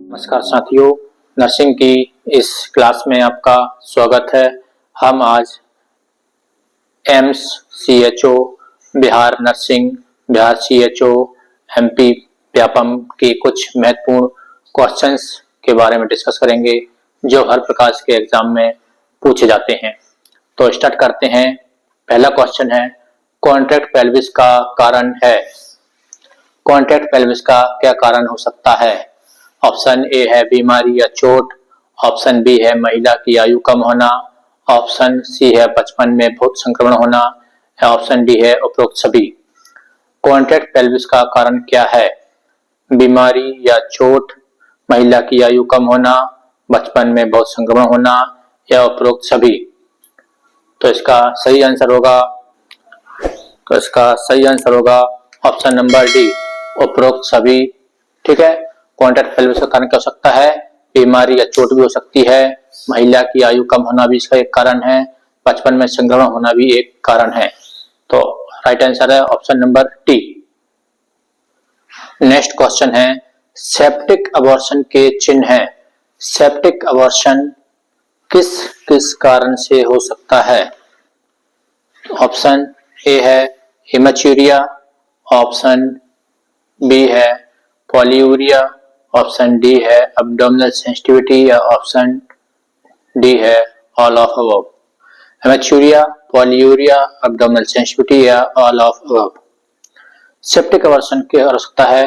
नमस्कार साथियों, नर्सिंग की इस क्लास में आपका स्वागत है। हम आज AIIMS CHO, Bihar nursing, Bihar CHO, MP Vyapam के कुछ महत्वपूर्ण क्वेश्चंस के बारे में डिस्कस करेंगे जो हर प्रकार के एग्जाम में पूछे जाते हैं। तो स्टार्ट करते हैं। पहला क्वेश्चन है, कॉन्ट्रैक्ट पेल्विस का कारण है। कॉन्ट्रैक्ट पेल्विस का क्या कारण हो सकता है? ऑप्शन ए है बीमारी या चोट, ऑप्शन बी है महिला की आयु कम होना, ऑप्शन सी है बचपन में बहुत संक्रमण होना, या ऑप्शन डी है उपरोक्त सभी। कॉन्ट्रैक्ट पेल्विस का कारण क्या है? बीमारी या चोट, महिला की आयु कम होना, बचपन में बहुत संक्रमण होना, या उपरोक्त सभी। तो इसका सही आंसर होगा ऑप्शन नंबर डी, उपरोक्त सभी। ठीक है, कॉन्ट्रैक्ट पेल्विस का कारण क्या हो सकता है? बीमारी या चोट भी हो सकती है, महिला की आयु कम होना भी इसका एक कारण है, बचपन में संक्रमण होना भी एक कारण है। तो राइट आंसर है option number D. Next question है, सेप्टिक अबॉर्शन के चिन्ह हैं। सेप्टिक अबॉर्शन किस किस कारण से हो सकता है? ऑप्शन ए है हेमेचूरिया, ऑप्शन बी है पॉलीयूरिया, ऑप्शन डी है एब्डोमिनल सेंसिटिविटी, या ऑप्शन डी है all of above. Haematuria, polyuria, abdominal sensitivity या all of above. Septic abortion क्या हो सकता है?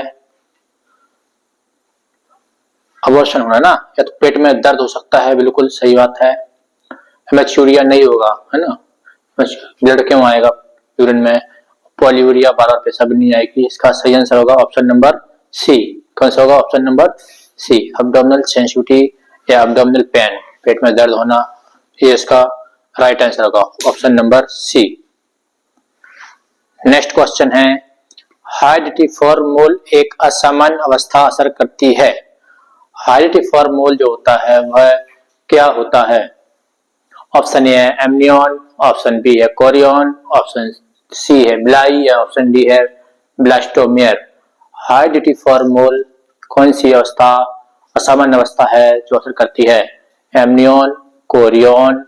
अबॉर्शन होना ना, या तो पेट में दर्द हो सकता है, बिल्कुल सही बात है। हेमेचूरिया नहीं होगा, है ना, ब्लड क्यों आएगा यूरिन में। पॉलीयूरिया, बार बार पेशाब नहीं आएगी। इसका सही आंसर होगा ऑप्शन नंबर सी। कौन सा होगा? Option number C, abdominal sensitivity या एब्डोमिनल पेन, पेट में दर्द होना, ये इसका राइट आंसर होगा option number C. Next question है, हाइडिटी फॉर मोल एक असामान्य अवस्था असर करती है। हाइडिटी फॉर मोल जो होता है वह क्या होता है? ऑप्शन ए है एमनियन, ऑप्शन बी है कोरियन, ऑप्शन सी है बिलाई, या ऑप्शन डी है ब्लास्टोमेयर। हाइडिटी फॉर मोल कौन सी अवस्था असामान्य अवस्था है जो असर करती है? एमनियन, कोरियन,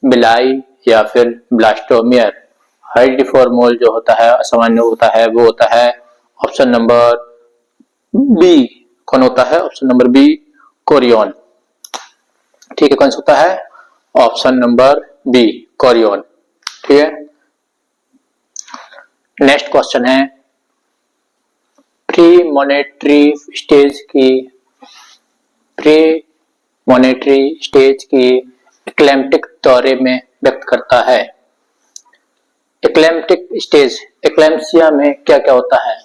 बिलाई, या फिर ब्लास्टोमेयर। हाइडिटी फॉर मोल जो होता है असामान्य होता है वो होता है ऑप्शन नंबर बी। कौन होता है? Option number B, chorion. ठीक है, कौन सा होता है? Option number B, chorion. ठीक है। नेक्स्ट क्वेश्चन है, प्री मॉनिटरी स्टेज की इक्लेम्प्टिक दौरे में व्यक्त करता है। इक्लेम्प्टिक स्टेज, इक्लेम्पसिया में क्या क्या होता है?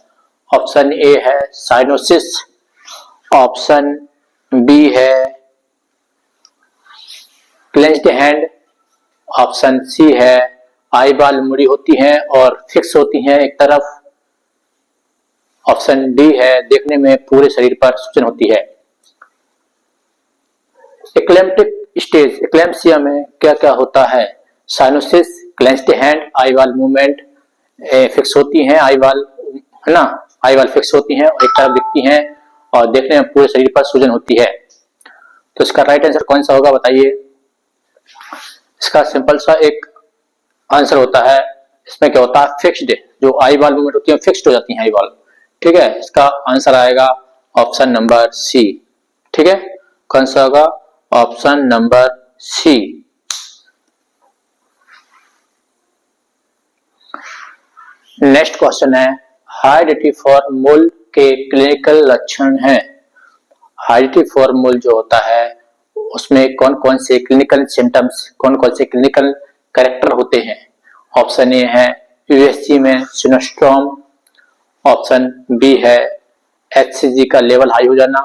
ऑप्शन ए है साइनोसिस, ऑप्शन बी है क्लेंच्ड हैंड, ऑप्शन सी है आई बाल मुड़ी होती हैं और फिक्स होती हैं एक तरफ, ऑप्शन डी है देखने में पूरे शरीर पर सूजन होती है। इक्लेम्प्टिक स्टेज, इक्लेम्पसिया में क्या क्या होता है? साइनोसिस, क्लेंच्ड हैंड, आई बाल मूवमेंट फिक्स होती हैं, आई बाल, है ना, आई बाल फिक्स होती हैं और एक तरफ दिखती हैं और देखने में पूरे शरीर पर सूजन होती है। तो इसका राइट आंसर कौन सा होगा बताइए? इसका सिंपल सा एक आंसर होता है, इसमें क्या होता है? फिक्स्ड, जो आई बाल मूवमेंट होती है फिक्स्ड हो जाती हैं आई बाल। ठीक है, इसका आंसर आएगा ऑप्शन नंबर सी। ठीक है, कौन सा होगा? Option number C. Next question है, हाइडिटी फॉर मोल के क्लिनिकल लक्षण हैं। हाइडिटी फॉर मोल जो होता है उसमें कौन कौन से क्लिनिकल सिम्टम्स, कौन कौन से क्लिनिकल कैरेक्टर होते हैं? ऑप्शन ए है यूएसजी में सिनोस्ट्रोम, ऑप्शन बी है एचसीजी का लेवल हाई हो जाना,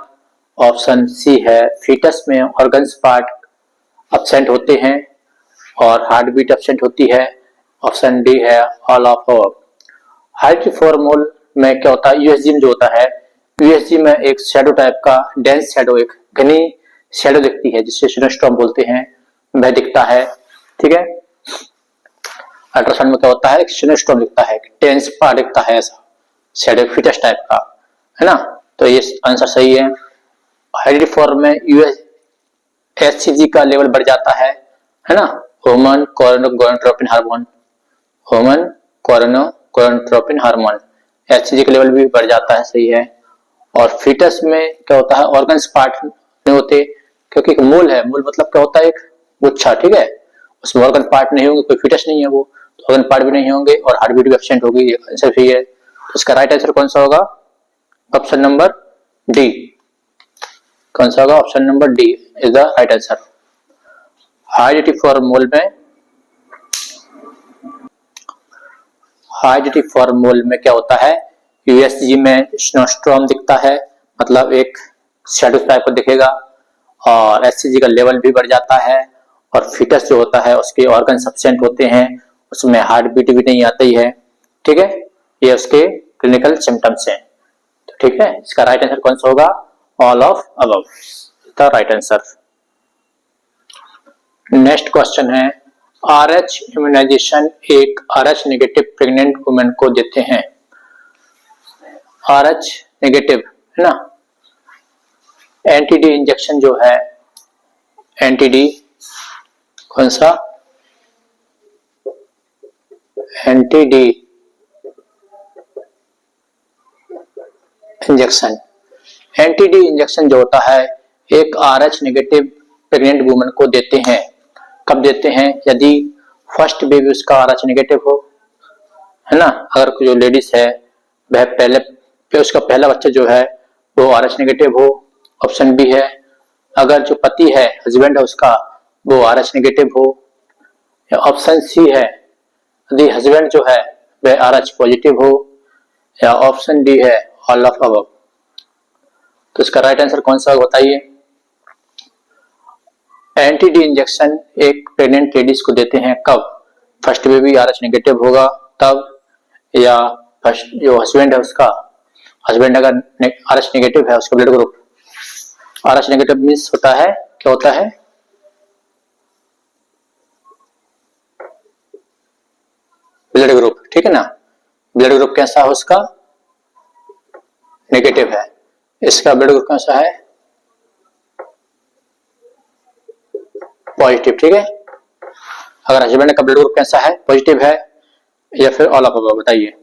ऑप्शन सी है फीटस में ऑर्गन्स पार्ट एब्सेंट होते हैं और हार्ट बीट एब्सेंट होती है, ऑप्शन डी है ऑल ऑफ अबव। हाइडिटी फॉर मोल में क्या होता है? यूएसजी में जो होता है, यूएसजी में एक शैडो टाइप का डेंस शैडो, एक घनी शैडो दिखती है जिससे सिनोस्ट्रोम बोलते हैं, वह दिखता है। ठीक है, अल्ट्रासाउंड में क्या होता है? सिनोस्ट्रोम दिखता है, डेंस पार्ट दिखता है, ऐसा शैडो फीटस टाइप का, है ना। तो ये आंसर सही है। हेरिडिटी फॉर्म में यूएसएचजी का लेवल बढ़ जाता है ना, human gonadotropin hormone, human gonadotropin hormone, HCG का लेवल भी बढ़ जाता है, सही है। और फीटस में क्या होता है, ऑर्गन्स पार्ट नहीं होते, क्योंकि एक मूल है, मूल मतलब क्या होता है, एक गुच्छा, ठीक है, उसमें ऑर्गन पार्ट नहीं होंगे, कोई फीटस नहीं है वो, तो ऑर्गन पार्ट भी नहीं होंगे और हार्ट बीट भी एब्सेंट होगी, ये आंसर सही है। तो इसका राइट आंसर कौन सा होगा, ऑप्शन नंबर डी। कौन सा होगा, option number D is the right answer. हाइडिटी फॉर्मूल में, हाइडिटी फॉर्मूल में क्या होता है, यूएसजी में स्नोस्ट्रॉम दिखता है, मतलब एक शैडो टाइप को दिखेगा, और एचसीजी का लेवल भी बढ़ जाता है, और फिटस जो होता है उसके ऑर्गन सब्सेंट होते हैं, उसमें हार्ट बीट भी नहीं आती है, ठीक है, ये उसके क्लिनिकल सिम्टम्स हैं। तो ठीक है, इसका राइट आंसर कौन सा होगा, all of above the right answer. Next question है, आरएच इम्यूनाइजेशन एक आरएच नेगेटिव प्रेग्नेंट वुमेन को देते हैं, आरएच नेगेटिव है ना, एंटीडी इंजेक्शन जो है, एंटीडी कौन सा, एंटीडी इंजेक्शन, एंटीडी इंजेक्शन जो होता है एक आरएच नेगेटिव प्रेग्नेंट वुमन को देते हैं। कब देते हैं, यदि फर्स्ट बेबी उसका आरएच नेगेटिव हो, है ना, अगर जो लेडीज है वह पहले उसका पहला बच्चा जो है वो आरएच नेगेटिव हो, ऑप्शन बी है। अगर जो पति है, हस्बैंड है उसका, वो आरएच नेगेटिव हो, या ऑप्शन सी है यदि हस्बैंड जो है वह आरएच पॉजिटिव हो, या ऑप्शन डी है ऑल ऑफ अबव। तो इसका राइट आंसर कौन सा बताइए। एंटीडी इंजेक्शन एक प्रेग्नेंट लेडीज को देते हैं कब, फर्स्ट बेबी आरएच नेगेटिव होगा तब, या फर्स्ट जो हस्बैंड है उसका, हस्बैंड अगर आरएच नेगेटिव है, उसका blood group, RH negative means होता है, क्या होता है, ब्लड ग्रुप, ठीक है ना, ब्लड ग्रुप कैसा है उसका, नेगेटिव है, इसका ब्लड ग्रुप कैसा है, पॉजिटिव, ठीक है। अगर हस्बैंड का ब्लड ग्रुप कैसा है, पॉजिटिव है, या फिर ऑल ऑफ अबव, बताइए।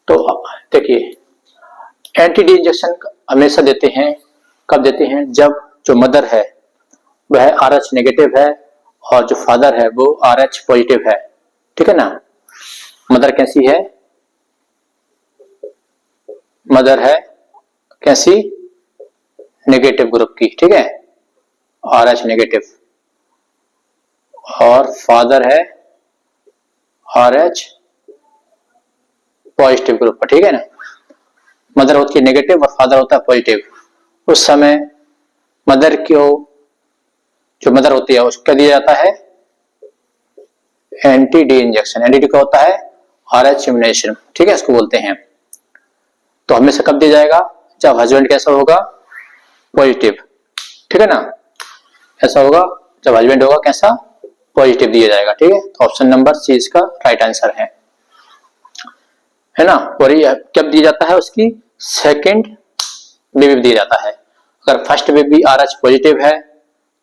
तो देखिए एंटीडी इंजेक्शन हमेशा देते हैं, कब देते हैं, जब जो मदर है वह आरएच नेगेटिव है और जो फादर है वो आरएच पॉजिटिव है, ठीक है ना। मदर कैसी है, मदर है कैसी, नेगेटिव ग्रुप की, ठीक है, आरएच नेगेटिव, और फादर है आरएच पॉजिटिव ग्रुप का, ठीक है ना। मदर होती है नेगेटिव और फादर होता है पॉजिटिव, उस समय मदर को, जो मदर होती है उसको क्या दिया जाता है, एंटीडी इंजेक्शन। एंटीडी का होता है आरएच इम्यूनाइजेशन, ठीक है, इसको बोलते हैं। तो हमेशा कब दिया जाएगा, जब हस्बैंड कैसा होगा, पॉजिटिव, ठीक है ना, ऐसा होगा जब हस्बैंड होगा कैसा, पॉजिटिव दिया जाएगा, ठीक है। तो ऑप्शन नंबर सी इसका राइट आंसर है ना। और ये कब दिया जाता है, उसकी सेकंड बेबी दिया जाता है। अगर फर्स्ट बेबी आरएच पॉजिटिव है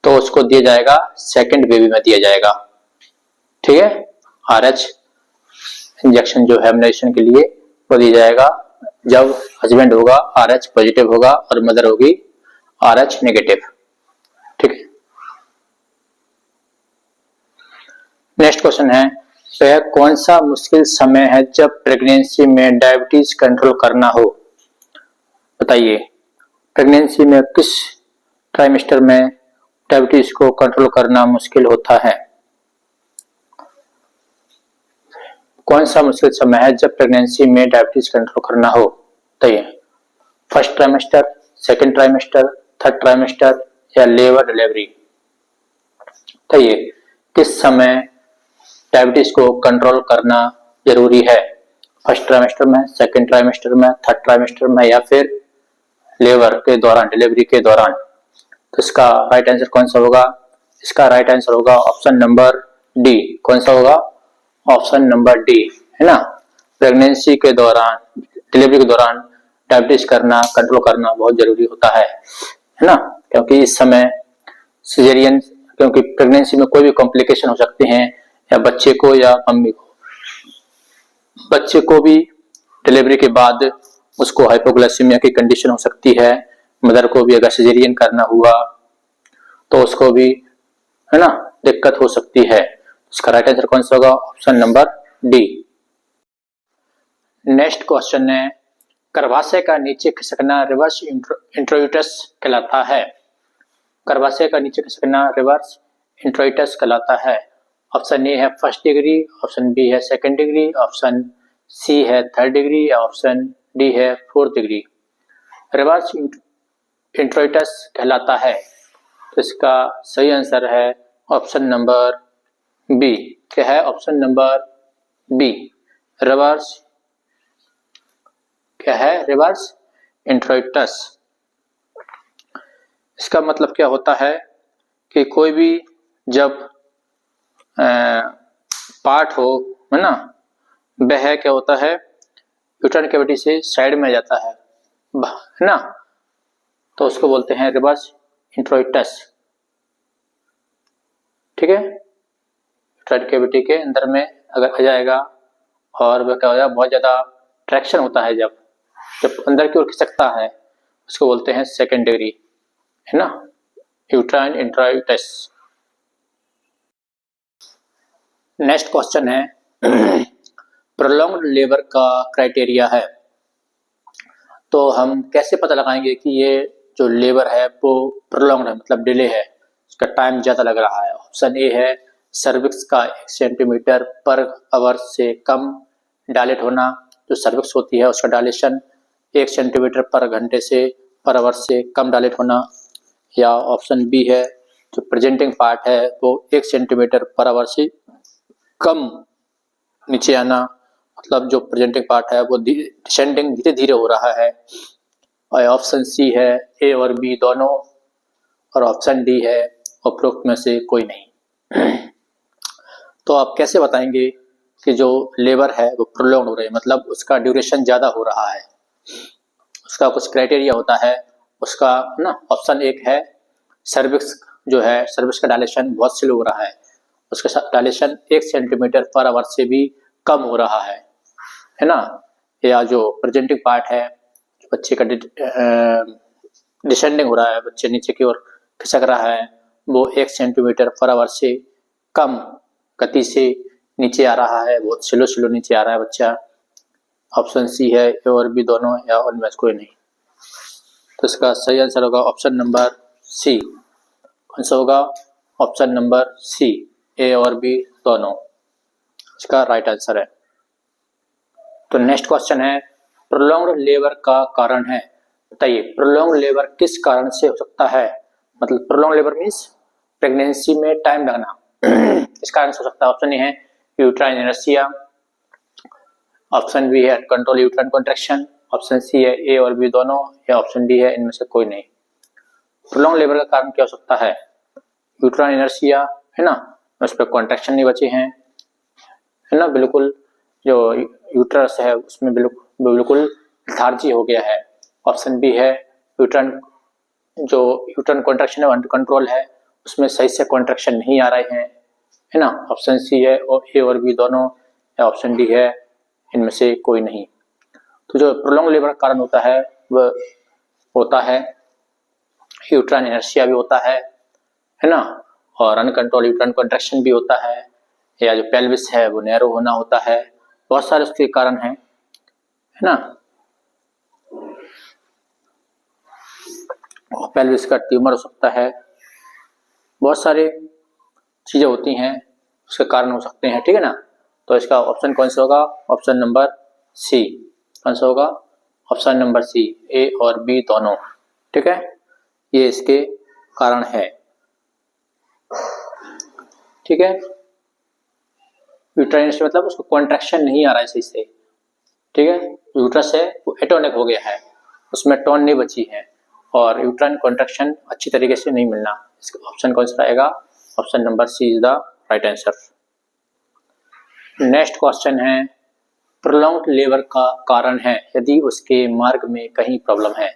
तो उसको दिया जाएगा सेकंड बेबी में दिया जाएगा, ठीक है। आरएच इंजेक्शन जो है इम्यूनाइजेशन के लिए वो दिया जाएगा जब हस्बैंड होगा आरएच पॉजिटिव होगा और मदर होगी आरएच नेगेटिव, ठीक है। नेक्स्ट क्वेश्चन है, वह कौन सा मुश्किल समय है जब प्रेगनेंसी में डायबिटीज कंट्रोल करना हो, बताइए। प्रेगनेंसी में किस ट्राइमेस्टर में डायबिटीज को कंट्रोल करना मुश्किल होता है, कौन सा मुश्किल समय है जब प्रेगनेंसी में डायबिटीज कंट्रोल करना हो, बताइए। First trimester, second trimester, third trimester, या लेबर डिलीवरी, बताइए किस समय डायबिटीज को कंट्रोल करना जरूरी है, फर्स्ट ट्राइमेस्टर में, सेकंड ट्राइमेस्टर में, थर्ड ट्राइमेस्टर में, या फिर लेबर के दौरान, डिलीवरी के दौरान। तो इसका राइट आंसर कौन सा होगा, इसका राइट आंसर होगा ऑप्शन नंबर डी। कौन सा होगा, ऑप्शन नंबर डी, है ना। प्रेगनेंसी के दौरान, डिलीवरी के दौरान डायबिटीज करना, कंट्रोल करना बहुत जरूरी होता है है ना, क्योंकि इस समय सिजेरियन, क्योंकि प्रेगनेंसी में कोई भी कॉम्प्लिकेशन हो सकते हैं, या बच्चे को या मम्मी को, बच्चे को भी डिलीवरी के बाद उसको हाइपोग्लाइसीमिया की कंडीशन हो सकती है, मदर को भी अगर सिजेरियन करना हुआ तो उसको भी, है ना, दिक्कत हो सकती है। इसका राइट आंसर कौन सा होगा? Option number D. Next question है, गर्भाशय का नीचे खिसकना रिवर्स इंट्रोइटस कहलाता है। गर्भाशय का नीचे खिसकना रिवर्स इंट्रोइटस कहलाता है। ऑप्शन ए है फर्स्ट डिग्री, ऑप्शन बी है सेकंड डिग्री, ऑप्शन सी है थर्ड डिग्री, या ऑप्शन डी है फोर्थ डिग्री। रिवर्स इंट्रोइटस कहलाता है, तो इसका सही आंसर है ऑप्शन नंबर बी। क्या है? ऑप्शन नंबर बी, रिवर्स, क्या है? रिवर्स इंट्रोइटस। इसका मतलब क्या होता है कि कोई भी जब पार्ट हो, है ना, वह क्या होता है, यूट्राइन कैविटी से साइड में जाता है ना, तो उसको बोलते हैं रिवर्स इंट्रोइटस। ठीक है, यूट्राइन कैविटी के अंदर में अगर आ जाएगा और वह क्या हो जाएगा, बहुत ज्यादा ट्रैक्शन होता है, जब जब अंदर की ओर खिसकता है, उसको बोलते हैं सेकेंड डिग्री, है ना, यूट्राइन इंट्रोइटस। नेक्स्ट क्वेश्चन है, प्रोलॉन्ग्ड लेबर का क्राइटेरिया है। तो हम कैसे पता लगाएंगे कि ये जो लेबर है वो प्रोलॉन्ग्ड है, मतलब डिले है, इसका टाइम ज्यादा लग रहा है। ऑप्शन ए है सर्विक्स का 1 सेंटीमीटर पर आवर से कम डायलेट होना, जो सर्विक्स होती है उसका डायलेशन 1 सेंटीमीटर पर घंटे से पर आवर से कम डायलेट होना, या ऑप्शन बी है जो प्रेजेंटिंग पार्ट है वो 1 सेंटीमीटर पर आवर से कम नीचे आना, मतलब जो प्रेजेंटिंग पार्ट है वो डिसेंडिंग धीरे धीरे हो रहा है। और ऑप्शन सी है ए और बी दोनों, और ऑप्शन डी है उपरोक्त में से कोई नहीं। तो आप कैसे बताएंगे कि जो लेबर है वो प्रोलॉन्ग हो रही है, मतलब उसका ड्यूरेशन ज्यादा हो रहा है? उसका कुछ क्राइटेरिया होता है उसका, ना। ऑप्शन एक है सर्विक्स, जो है सर्विक्स का डायलेशन बहुत स्लो हो रहा है, उसका डायलेशन 1 सेंटीमीटर पर आवर से भी कम हो रहा है ना, या जो प्रेजेंटिंग पार्ट है बच्चे का डिसेंडिंग हो रहा है, बच्चे नीचे की ओर खिसक रहा है, वो 1 सेंटीमीटर पर आवर से कम गति से नीचे आ रहा है, बहुत स्लो स्लो नीचे आ रहा है बच्चा। ऑप्शन सी है ए और बी दोनों, या उनमें से कोई नहीं। तो इसका सही आंसर होगा ऑप्शन नंबर सी। कौन सा होगा? ऑप्शन नंबर सी, ए और बी दोनों, इसका राइट आंसर है। तो नेक्स्ट क्वेश्चन है, प्रोलॉन्ग्ड लेबर का कारण है। बताइए प्रोलॉन्ग्ड लेबर किस कारण से हो सकता है? मतलब प्रोलॉन्ग्ड लेबर मीन्स प्रेगनेंसी में टाइम लगना, इस कारण से हो सकता है। ऑप्शन ए है यूट्राइन इनर्शिया, ऑप्शन बी है uncontrolled uterine contraction, option C है ए और बी दोनों, या ऑप्शन डी है इनमें से कोई नहीं। प्रोलॉन्ग्ड लेबर का कारण क्या हो सकता है? यूट्राइन इनर्शिया, है ना, उस पर कॉन्ट्रैक्शन नहीं बचे हैं, है ना, बिल्कुल जो यूट्रस है उसमें बिल्कुल लेथार्जी हो गया है। ऑप्शन बी है यूट्राइन, जो यूट्राइन कॉन्ट्रैक्शन है कंट्रोल है, उसमें सही से कॉन्ट्रैक्शन नहीं आ रहे हैं, है ना। ऑप्शन सी है और ए और बी दोनों, या ऑप्शन डी है इनमें से कोई नहीं। तो जो प्रोलॉन्ग लेबर का कारण होता है वह होता है यूट्राइन इनर्शिया भी होता है ना, और अनकंट्रोल यूट्राइन कॉन्ट्रैक्शन भी होता है, या जो पेल्विस है वो नैरो होना होता है। बहुत सारे उसके कारण हैं, है ना। पेल्विस का ट्यूमर हो सकता है, बहुत सारे चीजें होती हैं उसके कारण हो सकते हैं, ठीक है ना। तो इसका ऑप्शन कौन सा होगा? Option number C. कौन सा होगा? ऑप्शन नंबर सी, ए और बी दोनों, ठीक है, ये इसके कारण है, ठीक है। यूट्राइन मतलब उसको कॉन्ट्रैक्शन नहीं आ रहा है सही से, ठीक है। यूट्रस है वो एटोनिक हो गया है, उसमें टोन नहीं बची है, और यूट्राइन कॉन्ट्रैक्शन अच्छी तरीके से नहीं मिलना। इसका ऑप्शन कौन सा आएगा? Option number C is the right answer. Next question है, प्रोलॉन्ग्ड लेबर का कारण है यदि उसके मार्ग में कहीं प्रॉब्लम है।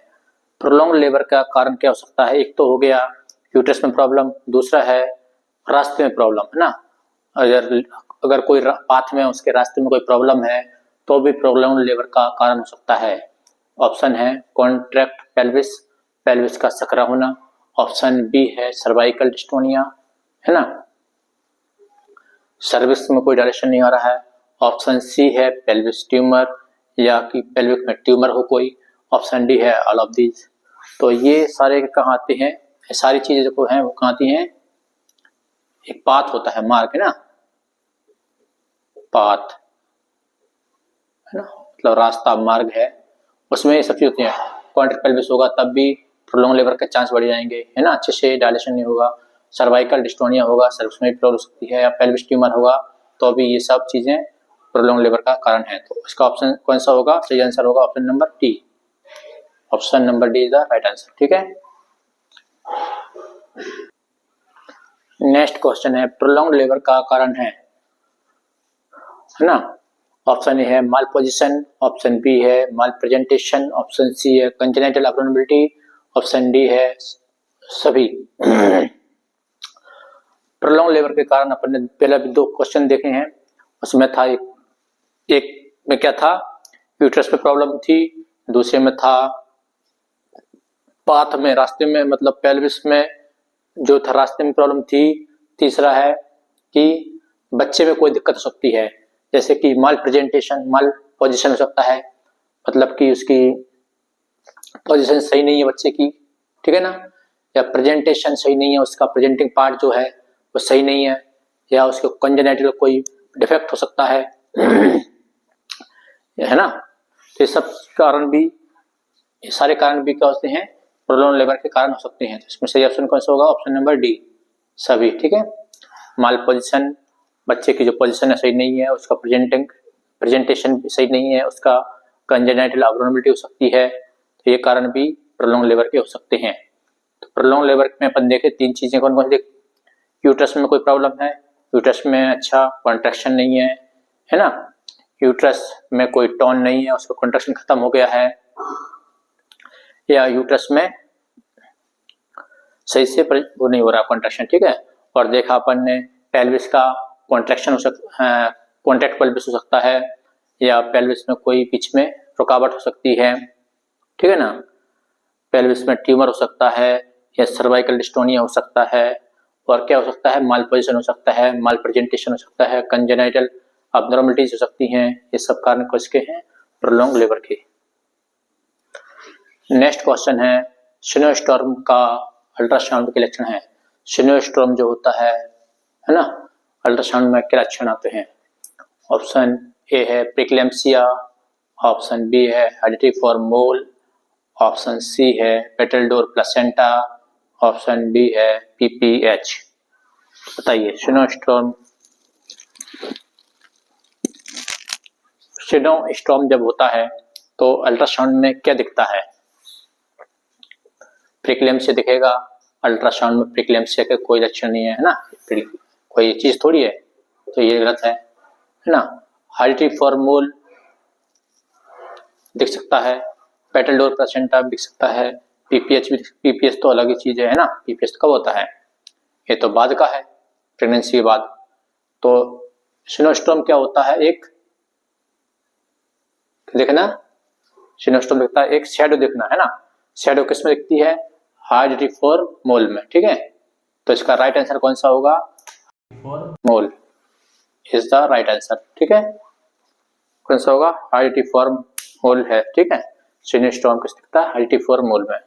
प्रोलॉन्ग लेबर का कारण क्या हो सकता है? एक तो हो गया यूट्रस में प्रॉब्लम, दूसरा है रास्ते में प्रॉब्लम, है ना। अगर कोई पाथ में उसके रास्ते में कोई प्रॉब्लम है तो भी प्रोलॉन्ग लेबर का कारण हो सकता है। ऑप्शन है कॉन्ट्रैक्ट पेल्विस, पेल्विस का सकरा होना। ऑप्शन बी है सर्वाइकल डिस्टोनिया, है ना, सर्विस में कोई डायलेशन नहीं आ रहा है। ऑप्शन सी है पेल्विस ट्यूमर, या कि पेल्विक में ट्यूमर हो कोई। ऑप्शन डी है ऑल ऑफ दीज। तो ये सारे कहाँ आते हैं? ये सारी चीजें जो हैं वो कहाँ आती हैं? एक पाथ होता है, मार्ग, है ना, पाथ, है ना, मतलब रास्ता, मार्ग है, उसमें ये सब चीज होती है। कॉन्ट्रैक्ट पेल्विस होगा तब भी प्रोलॉन्ग लेबर के चांस बढ़ जाएंगे, है ना, अच्छे से डायलेशन नहीं होगा। सर्वाइकल डिस्टोनिया होगा, सर्विस में भी प्रॉब्लम हो सकती है, या पेल्विस ट्यूमर होगा तो भी ये सब चीजें प्रोलॉन्ग लेबर का कारण है। तो इसका ऑप्शन कौन सा होगा? सही आंसर होगा option number D. Option number D is the right answer. ठीक है, नेक्स्ट क्वेश्चन है प्रोलॉन्ग लेबर का कारण है ना। ऑप्शन ए है माल पोजिशन, ऑप्शन बी है माल प्रेजेंटेशन, ऑप्शन सी है कंजेनिटल अबनॉर्मलिटी, ऑप्शन डी है सभी। प्रोलॉन्ग लेबर के कारण अपन ने पहले भी 2 क्वेश्चन देखे हैं। उसमें था एक में क्या था, यूट्रस में प्रॉब्लम थी, दूसरे में था पाथ में, रास्ते में, मतलब पेल्विस में जो था रास्ते में प्रॉब्लम थी। तीसरा है कि बच्चे में कोई दिक्कत हो सकती है, जैसे कि माल प्रेजेंटेशन, माल पोजीशन हो सकता है, मतलब कि उसकी पोजीशन सही नहीं है बच्चे की, ठीक है ना, या प्रेजेंटेशन सही नहीं है, उसका प्रेजेंटिंग पार्ट जो है वो सही नहीं है, या उसके कंजेनिटल कोई डिफेक्ट हो सकता है, है ना। तो ये सब कारण भी, ये सारे कारण भी क्या होते हैं? प्रोलॉन्ग लेबर के कारण हो सकते हैं। तो इसमें सही ऑप्शन कौन सा होगा? ऑप्शन नंबर डी, सभी। ठीक है, माल पोजीशन, बच्चे की जो पोजीशन है सही नहीं है, उसका प्रेजेंटेशन सही नहीं है, उसका कंजेनिटल अबनॉर्मलिटी हो सकती है, तो ये कारण भी प्रोलॉन्ग लेबर के हो सकते हैं। तो प्रोलॉन्ग लेबर में अपन देखे 3 चीजें कौन कौन सी? यूट्रस में कोई प्रॉब्लम है, यूट्रस में अच्छा कॉन्ट्रैक्शन नहीं है ना, यूट्रस में कोई टोन नहीं है, उसका कॉन्ट्रैक्शन खत्म हो गया है, या यूट्रस में सही से वो नहीं हो रहा कॉन्ट्रैक्शन। ठीक है, और देखा अपन ने पेल्विस का कॉन्ट्रैक्शन हो सकता है, कॉन्ट्रैक्ट पेल्विस हो सकता है, या पेल्विस में कोई बीच में रुकावट हो सकती है, ठीक है ना, पेल्विस में ट्यूमर हो सकता है, या सर्वाइकल डिस्टोनिया हो सकता है, और क्या हो सकता है? माल पोजिशन हो सकता है, माल प्रेजेंटेशन हो सकता है, कंजेनिटल अबनॉर्मलिटीज हो सकती हैं। ये सब कारण किसके हैं? प्रोलॉन्ग लेबर के। नेक्स्ट क्वेश्चन है स्नोस्टॉर्म का अल्ट्रासाउंड के लक्षण है। स्नोस्टॉर्म जो होता है ना, अल्ट्रासाउंड में क्या लक्षण आते हैं? ऑप्शन ए है प्रीक्लेम्सिया, ऑप्शन बी है हेरिडिटी मोल, ऑप्शन सी है petal door placenta, option D है पीपीएच। बताइए, स्नोस्टॉर्म जब होता है तो अल्ट्रासाउंड में क्या दिखता है? प्रीक्लेम्सिया दिखेगा, अल्ट्रासाउंड में प्रीक्लेम्सिया के कोई लक्षण नहीं है ना, कोई चीज थोड़ी है, तो ये गलत है ना। हेरिडिटी मोल दिख सकता है, पेटल डोर प्लेसेंटा दिख सकता है, पीपीएच भी, पीपीएच तो अलग ही चीज है ना, पीपीएच तो कब होता है? ये तो बाद का है, प्रेगनेंसी के बाद। तो स्नोस्टॉर्म क्या होता है? एक देखना, स्नोस्टॉर्म दिखता है एक शैडो देखना, है ना, शैडो किसमें दिखती है? हेरिडिटी मोल में, ठीक है। तो इसका राइट आंसर कौन सा होगा? Mole is the right answer, ठीक है। कौन सा होगा? हेरिडिटी मोल है, ठीक है। स्नोस्टॉर्म किस दिखता है? हेरिडिटी मोल में।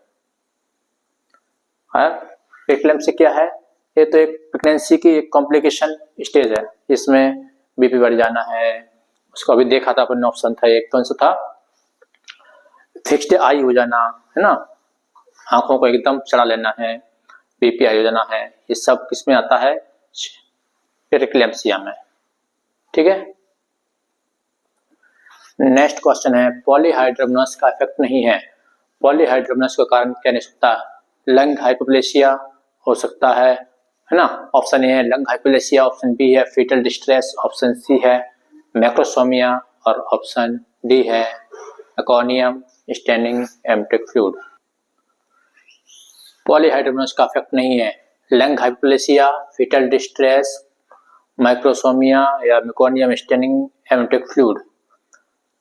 प्रीक्लेम्सिया क्या है? ये तो एक प्रेगनेंसी की एक कॉम्प्लिकेशन स्टेज है, इसमें बीपी बढ़ जाना है, उसको अभी देखा था अपन ने, ऑप्शन था एक, कौन सा था? फिक्स्ड आई हो जाना, है ना, आंखों को एकदम चढ़ा लेना है, बीपी आई हो जाना है, ये सब किसमें आता है? प्रीक्लेम्सिया में, ठीक है। नेक्स्ट क्वेश्चन है पॉलीहाइड्रोमनस का इफेक्ट नहीं है। पॉलीहाइड्रोमनस का कारण क्या नहीं सकता? लंग हाइपोप्लेसिया हो सकता है ना। ऑप्शन ए है लंग हाइपोप्लेसिया, ऑप्शन बी है फीटल डिस्ट्रेस, ऑप्शन सी है मैक्रोसोमिया, और ऑप्शन डी है अकोनियम स्टैंडिंग एम्प्टिक फ्लूइड। पॉलीहाइड्रोमोनस का इफेक्ट नहीं है। लंग हाइपोप्लेसिया, फीटल डिस्ट्रेस, माइक्रोसोमिया या मेकोनियम स्टेनिंग एमेटिक फ्लूइड।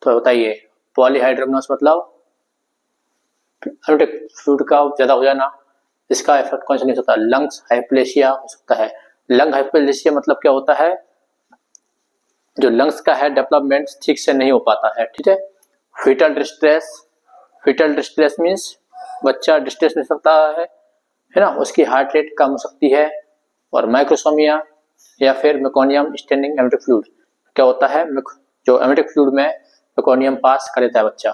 तो बताइए पॉलीहाइड्रोमोनस मतलब एमेटिक फ्लूइड का ज्यादा हो जाना, इसका इफेक्ट कौन सा नहीं हो सकता? लंग्स हाइपोप्लेसिया हो सकता है। लंग हाइपोप्लेसिया मतलब क्या होता है? जो लंग्स का है डेवलपमेंट ठीक से नहीं हो पाता है, ठीक है। Foetal distress, foetal distress means बच्चा डिस्ट्रेस में सकता है ना, उसकी हार्ट रेट कम हो सकती है। और माइक्रोसोमिया या फिर मेकोनियम स्टेनिंग एमेटिक फ्लूइड क्या होता है? जो एमेटिक फ्लूइड में मेकोनियम पास कर देता है बच्चा।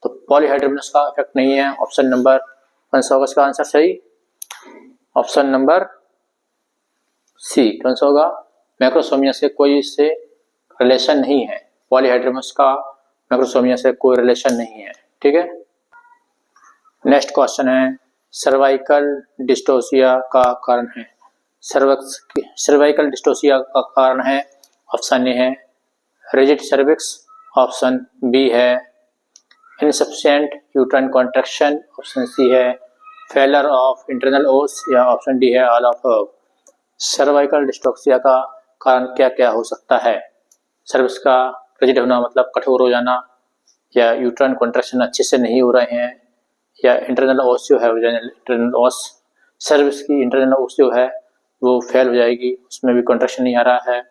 तो पॉलीहाइड्रोमोनस का इफेक्ट नहीं है। ऑप्शन नंबर कौन सा होगा इसका आंसर सही? ऑप्शन नंबर सी कौन सा होगा? मैक्रोसोमिया से कोई इससे रिलेशन नहीं है। पॉलीहाइड्रोमोनस का मैक्रोसोमिया से कोई रिलेशन नहीं है, ठीक है। नेक्स्ट क्वेश्चन है सर्वाइकल डिस्टोसिया का कारण है। सर्वाइकल डिस्टोसिया का कारण है, ऑप्शन ए है रिजिड सर्विक्स, ऑप्शन बी है insufficient uterine contraction, option C है फेलर ऑफ इंटरनल ओस या ऑप्शन डी है ऑल ऑफ। सर्वाइकल डिस्टोसिया का कारण क्या क्या हो सकता है? सर्विक्स का रिजिड होना मतलब कठोर हो जाना, या यूट्राइन कॉन्ट्रैक्शन अच्छे से नहीं हो रहे हैं, या इंटरनल ओस जो है इंटरनल ओस सर्विक्स की इंटरनल ओस जो है वो फेल हो जाएगी, उसमें भी कॉन्ट्रैक्शन नहीं आ रहा है,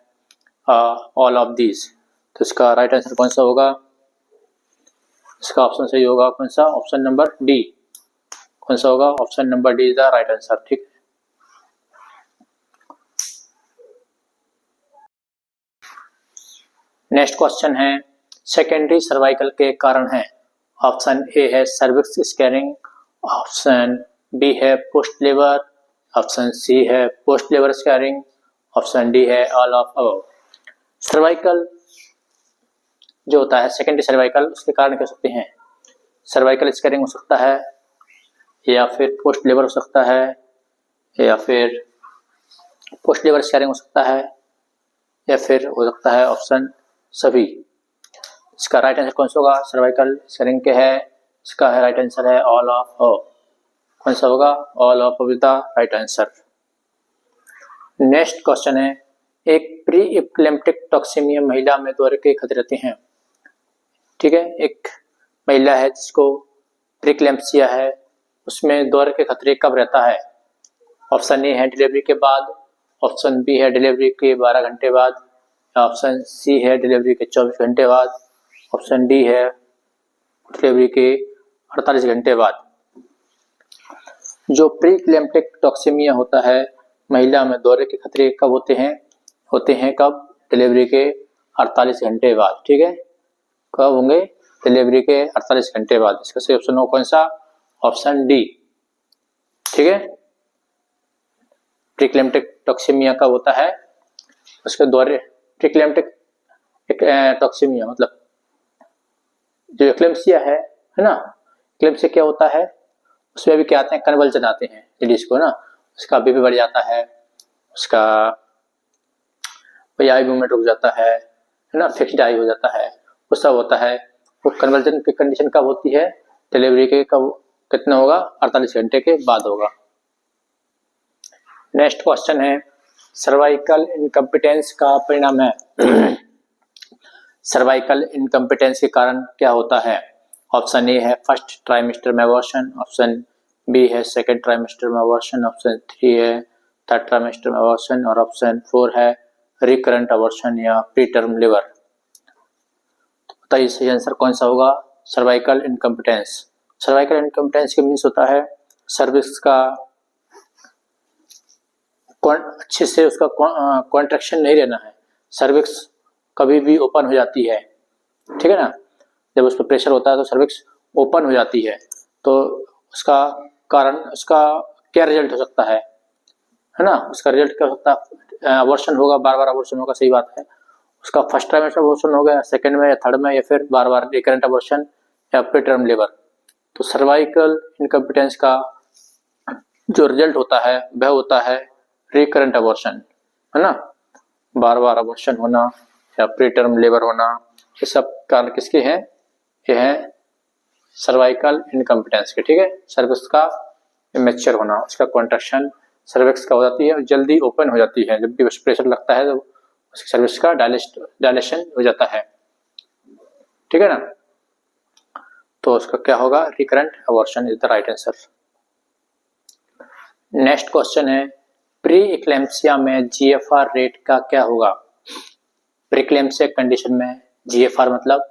ऑल ऑफ दीज। तो इसका राइट आंसर कौन सा होगा? इसका ऑप्शन सही होगा कौन सा? Option number D. कौन सा होगा? Option number D is the right answer, ठीक। नेक्स्ट क्वेश्चन है सेकेंडरी सर्वाइकल के कारण है। ऑप्शन ए है सर्विक्स स्कैरिंग, ऑप्शन बी है पोस्ट लेबर, ऑप्शन सी है post labour scaring, option D है ऑल ऑफ अबव। सर्वाइकल जो होता है सेकेंडरी सर्वाइकल, उसके कारण क्या हो सकते हैं? सर्वाइकल स्कैरिंग हो सकता है, या फिर पोस्ट लेबर हो सकता है, या फिर पोस्ट लेबर स्कैरिंग हो सकता है, या फिर हो सकता है ऑप्शन सभी। इसका राइट आंसर कौन सा होगा? सर्वाइकल स्कैरिंग के है, इसका है राइट आंसर है ऑल ऑफ ओ। कौन सा होगा? All of with the right answer. Next question है एक प्री इक्लेम्प्टिक टॉक्सिमिया महिला में दौरे के खतरे रहते हैं, ठीक है। एक महिला है जिसको प्रीक्लेम्पसिया है, उसमें दौरे के खतरे कब रहता है? ऑप्शन ए है डिलीवरी के बाद, ऑप्शन बी है डिलीवरी के 12 घंटे बाद, ऑप्शन सी है डिलीवरी के 24 घंटे बाद, ऑप्शन डी है डिलीवरी के 48 घंटे बाद। जो प्रीक्लेम्प्टिक टॉक्सिमिया होता है महिला में दौरे के खतरे कब होते हैं? होते हैं कब? डिलीवरी के 48 घंटे बाद, ठीक है। कब होंगे? डिलीवरी के 48 घंटे बाद। इसका सही ऑप्शन हो कौन सा? ऑप्शन डी, ठीक है। प्रीक्लेम्प्टिक टॉक्सिमिया कब होता है? उसके दौरे प्रीक्लेम्प्टिक टॉक्सिमिया मतलब जो एक्लेम्पसिया है ना, एक्लेम्पसिया क्या होता है? उसमें भी क्या आते हैं? कन्वल्जन आते हैं लेडीज को ना, उसका बीपी बढ़ जाता है, उसका आई मूवमेंट रुक जाता है ना, फिक्स्ड आई हो जाता है, वो सब होता है। वो कन्वर्जन की कंडीशन कब होती है? डिलीवरी के कब कितना होगा? 48 घंटे के बाद होगा। नेक्स्ट क्वेश्चन है सर्वाइकल इनकम्पिटेंस का परिणाम है। सर्वाइकल इनकम्पिटेंस के कारण क्या होता है? ऑप्शन ए है फर्स्ट ट्राइमेस्टर में अबॉर्शन, ऑप्शन बी है सेकेंड ट्राइमेस्टर में अबॉर्शन, ऑप्शन 3 है थर्ड ट्राइमेस्टर में अबॉर्शन, और ऑप्शन 4 है रिकरेंट अबॉर्शन या प्रीटर्म लेबर। तो बताइए सही आंसर कौन सा होगा? Cervical incompetence. सर्वाइकल इनकम्पिटेंस के मीन्स होता है सर्विक्स का अच्छे से उसका कॉन्ट्रैक्शन नहीं रहना है, सर्विक्स कभी भी ओपन हो जाती है, ठीक है ना। जब उस पर प्रेशर होता है तो सर्विक्स ओपन हो जाती है, तो उसका कारण उसका क्या रिजल्ट हो सकता है ना? उसका रिजल्ट क्या हो सकता है? अबॉर्शन होगा, बार बार अबॉर्शन होगा, सही बात है। उसका फर्स्ट ट्राइमेस्टर अबॉर्शन हो गया, सेकंड में या थर्ड में, या फिर बार बार रिकरेंट अबॉर्शन या प्रीटर्म लेबर। तो सर्वाइकल इनकम्पिटेंस का जो रिजल्ट होता है वह होता है रिकरेंट अबॉर्शन, है ना। बार बार अबॉर्शन होना या प्रीटर्म लेबर होना, ये सब कारण किसके हैं? ये हैं सर्वाइकल इनकम्पिटेंस के, ठीक है। सर्विक्स का इमेच्योर होना, उसका कॉन्ट्रैक्शन सर्विक्स का हो जाती है और जल्दी ओपन हो जाती है। जब भी उस प्रेशर लगता है तो उसकी सर्विक्स का डायलेशन हो जाता है, ठीक है ना। तो उसका क्या होगा, recurrent abortion is the right answer. Next question है, प्री इक्लेम्पसिया में जीएफआर रेट का क्या होगा। प्री इक्लेम्पसिया कंडीशन में जीएफआर मतलब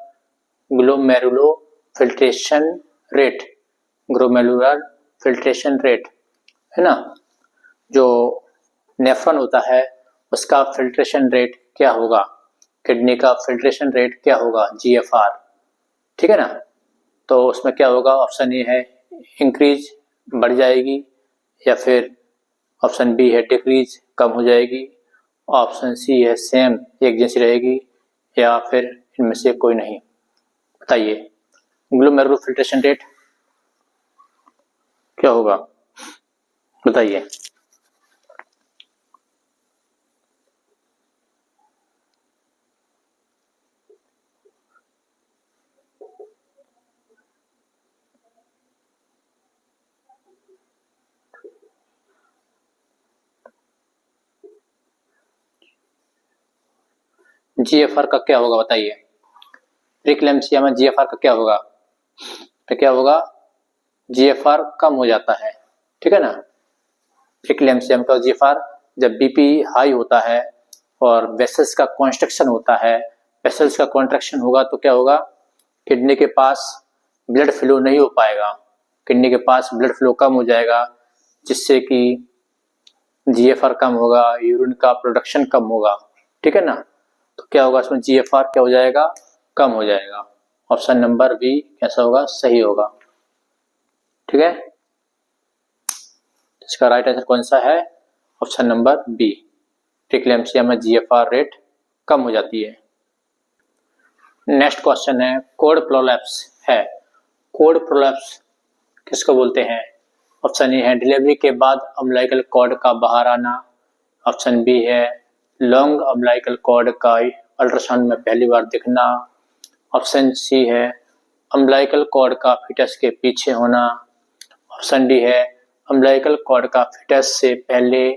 glomerulo filtration rate, glomerular filtration rate है ना, जो नेफ्रॉन होता है उसका फिल्ट्रेशन रेट क्या होगा, किडनी का फिल्ट्रेशन रेट क्या होगा, जीएफआर, ठीक है ना। तो उसमें क्या होगा, ऑप्शन ए है इंक्रीज बढ़ जाएगी, या फिर ऑप्शन बी है डिक्रीज कम हो जाएगी, ऑप्शन सी है सेम एक जैसी रहेगी, या फिर इनमें से कोई नहीं। बताइए ग्लोमेरुलर फिल्ट्रेशन रेट क्या होगा, बताइए। जीएफआर का क्या होगा बताइए, प्रीक्लेम्पसिया में जीएफआर का क्या होगा, तो क्या होगा, जीएफआर कम हो जाता है, ठीक है ना। प्रीक्लेम्पसिया में जीएफआर जब बीपी हाई होता है और वेसल्स का कॉन्स्ट्रक्शन होता है, वेसल्स का कॉन्ट्रैक्शन होगा तो क्या होगा, किडनी के पास ब्लड फ्लो नहीं हो पाएगा, किडनी के पास ब्लड फ्लो कम हो जाएगा, जिससे कि जीएफआर कम होगा, यूरिन का प्रोडक्शन कम होगा, ठीक है ना। तो क्या होगा इसमें, जीएफआर क्या हो जाएगा, कम हो जाएगा। ऑप्शन नंबर बी कैसा होगा, सही होगा, ठीक है। इसका राइट आंसर कौन सा है, ऑप्शन नंबर बी, प्रीक्लेम्पसिया में जीएफआर रेट कम हो जाती है। नेक्स्ट क्वेश्चन है, कोड प्रोलैप्स है, कोड प्रोलैप्स किसको बोलते हैं। ऑप्शन ए है डिलीवरी के बाद अम्बिलिकल कॉर्ड का बाहर आना, ऑप्शन बी है लॉन्ग अम्बिलिकल कॉर्ड का अल्ट्रासाउंड में पहली बार दिखना, ऑप्शन सी है अम्बिलिकल कॉर्ड का फीटस के पीछे होना, ऑप्शन डी है अम्बिलिकल कॉर्ड का फीटस से पहले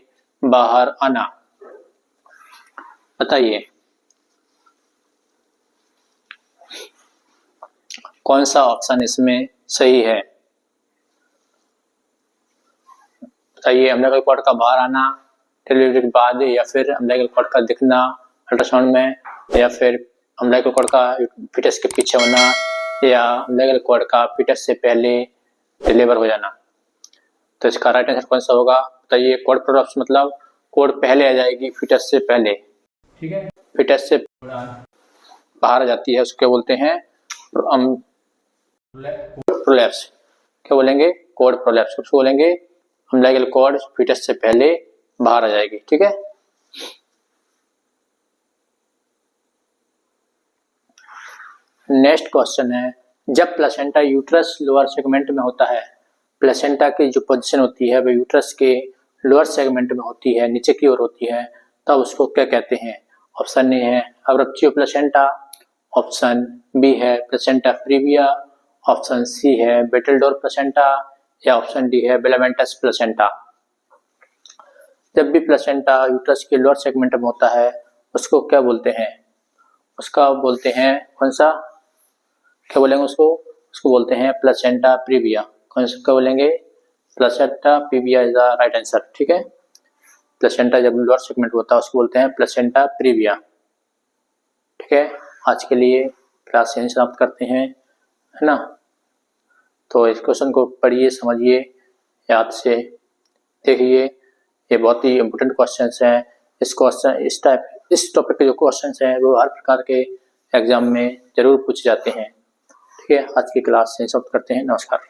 बाहर आना। बताइए कौन सा ऑप्शन इसमें सही है, बताइए। अम्बिलिकल कॉर्ड का बाहर आना डिलीवरी के बाद, या फिर अम्बिलिकल कॉर्ड का दिखना अल्ट्रासाउंड में, या फिर अम्बिलिकल कॉर्ड का फीटस के पीछे होना, या अम्बिलिकल कॉर्ड का फीटस से पहले डिलीवर हो जाना। तो इसका राइट आंसर कौन सा होगा, बताइए। कोड प्रोलैप्स मतलब कोड पहले आ जाएगी फीटस से पहले, ठीक है, फीटस से बाहर आ जाती है, उसको बोलते हैं प्रोलैप्स। क्या बोलेंगे, कोड प्रोलैप्स। उसको बोलेंगे अम्बिलिकल कॉर्ड फीटस से पहले बाहर आ जाएगी, ठीक है। नेक्स्ट क्वेश्चन है, जब प्लेसेंटा यूट्रस लोअर सेगमेंट में होता है, प्लेसेंटा की जो पोजीशन होती है वह यूट्रस के लोअर सेगमेंट में होती है, नीचे की ओर होती है, तब उसको क्या कहते हैं। ऑप्शन ए है अब्रप्टियो प्लेसेंटा, ऑप्शन बी है प्लेसेंटा प्रीविया, ऑप्शन सी है बेटलडोर प्लेसेंटा, या ऑप्शन डी है बेलामेंटस प्लेसेंटा। जब भी प्लेसेंटा यूट्रस के लोअर सेगमेंट में होता है उसको क्या बोलते हैं, उसका बोलते हैं कौन सा, क्या बोलेंगे उसको बोलते हैं प्लेसेंटा प्रीविया। कौन सा क्या बोलेंगे, placenta previa is the right answer, ठीक है। प्लेसेंटा जब लोअर सेगमेंट होता है उसको बोलते हैं प्लेसेंटा प्रीविया, ठीक है। आज के लिए क्लास यहीं समाप्त करते हैं, है ना। तो इस क्वेश्चन को पढ़िए, समझिए, याद से देखिए, ये बहुत ही इम्पोर्टेंट क्वेश्चंस हैं। इस टॉपिक के जो क्वेश्चंस हैं वो हर प्रकार के एग्जाम में जरूर पूछे जाते हैं, ठीक है। आज की क्लास से समाप्त करते हैं, नमस्कार।